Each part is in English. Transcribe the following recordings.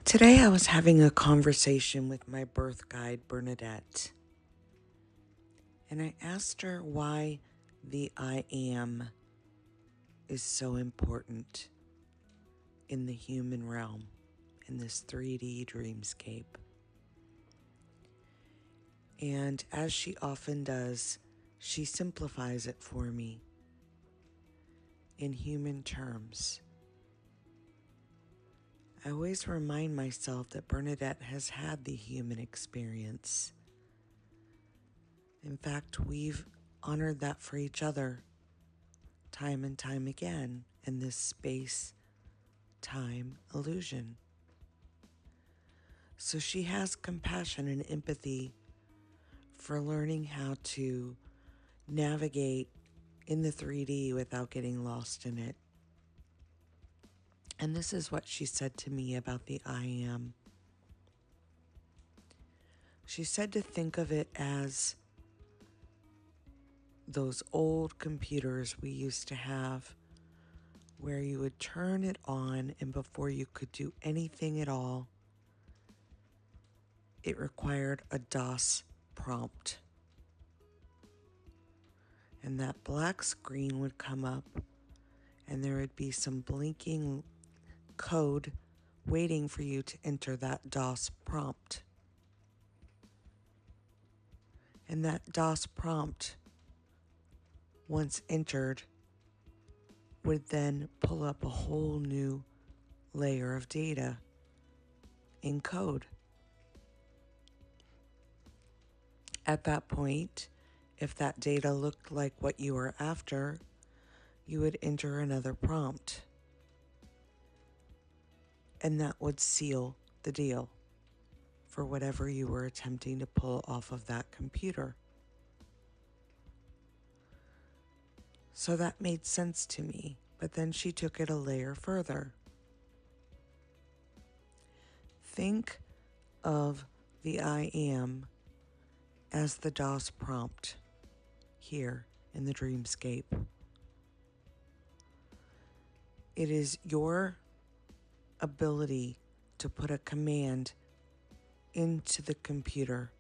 Today I was having a conversation with my birth guide, Bernadette, and I asked her why the I am is so important in the human realm, in this 3D dreamscape. And as she often does, she simplifies it for me in human terms. I always remind myself that Bernadette has had the human experience. In fact, we've honored that for each other time and time again in this space-time illusion. So she has compassion and empathy for learning how to navigate in the 3D without getting lost in it. And this is what she said to me about the I am. She said to think of it as those old computers we used to have where you would turn it on, and before you could do anything at all, it required a DOS prompt. And that black screen would come up, and there would be some blinking code waiting for you to enter that DOS prompt. And that DOS prompt, once entered, would then pull up a whole new layer of data in code. At that point, if that data looked like what you were after, you would enter another prompt. And that would seal the deal for whatever you were attempting to pull off of that computer. So that made sense to me, but then she took it a layer further. Think of the I am as the DOS prompt here in the dreamscape. It is your ability to put a command into the computer,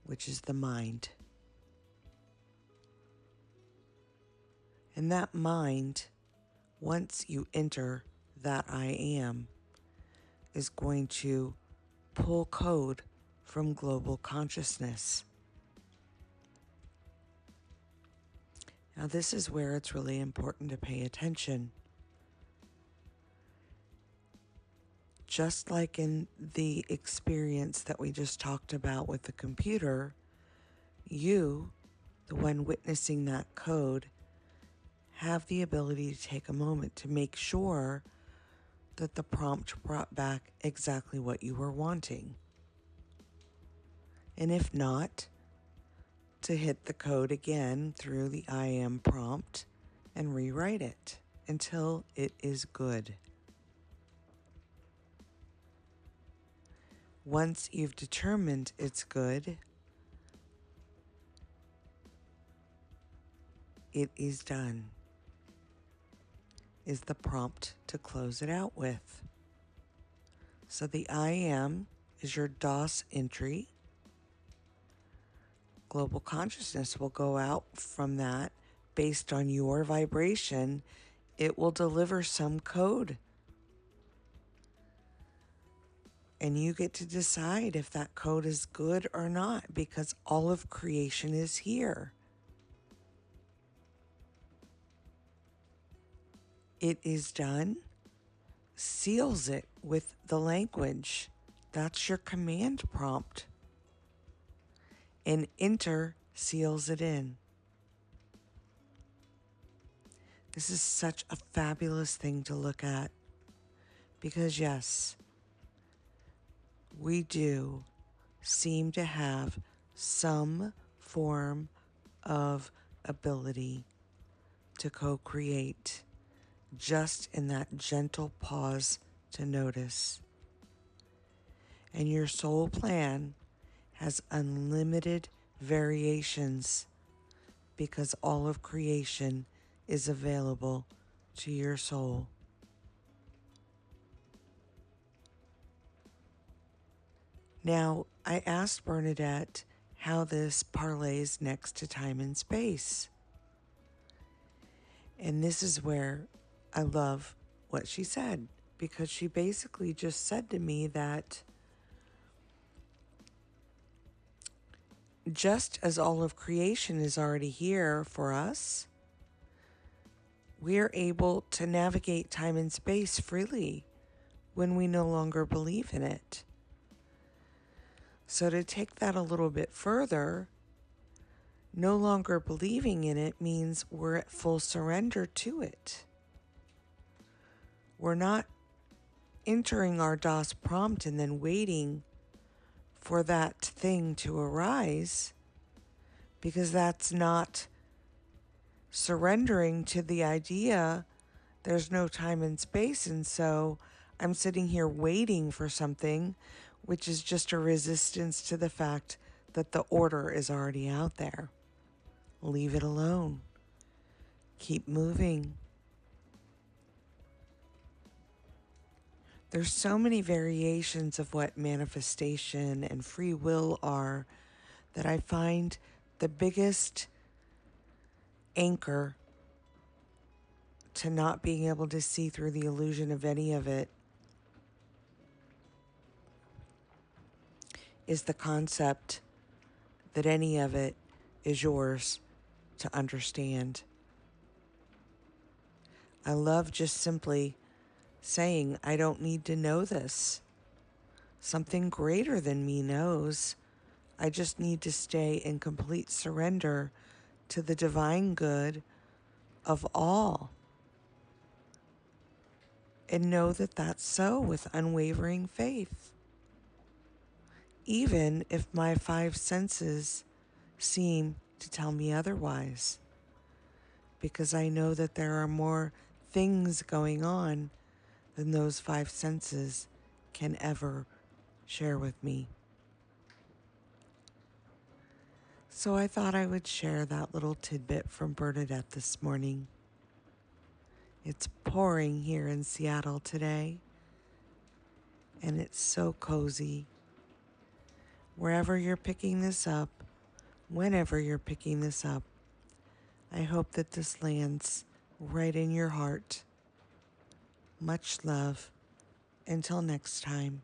which is the mind. And that mind, once you enter that I am, is going to pull code from global consciousness. Now, this is where it's really important to pay attention. Just like in the experience that we just talked about with the computer, you, the one witnessing that code, have the ability to take a moment to make sure that the prompt brought back exactly what you were wanting. And if not, to hit the code again through the I am prompt and rewrite it until it is good. Once you've determined it's good, it is done, is the prompt to close it out with. So the I am is your DOS entry. Global consciousness will go out from that based on your vibration. It will deliver some code. And you get to decide if that code is good or not, because all of creation is here. It is done, seals it with the language. That's your command prompt. And enter seals it in. This is such a fabulous thing to look at, because yes, we do seem to have some form of ability to co-create, just in that gentle pause to notice. And your soul plan has unlimited variations, because all of creation is available to your soul. Now, I asked Bernadette how this parlays next to time and space. And this is where I love what she said, because she basically just said to me that just as all of creation is already here for us, we're able to navigate time and space freely when we no longer believe in it. So to take that a little bit further, no longer believing in it means we're at full surrender to it. We're not entering our DOS prompt and then waiting for that thing to arise, because that's not surrendering to the idea there's no time and space, and so I'm sitting here waiting for something, which is just a resistance to the fact that the order is already out there. Leave it alone. Keep moving. There's so many variations of what manifestation and free will are that I find the biggest anchor to not being able to see through the illusion of any of it is the concept that any of it is yours to understand. I love just simply saying, I don't need to know this. Something greater than me knows. I just need to stay in complete surrender to the divine good of all. And know that that's so with unwavering faith. Even if my five senses seem to tell me otherwise. Because I know that there are more things going on than those five senses can ever share with me. So I thought I would share that little tidbit from Bernadette this morning. It's pouring here in Seattle today, and it's so cozy. Wherever you're picking this up, whenever you're picking this up, I hope that this lands right in your heart. Much love. Until next time.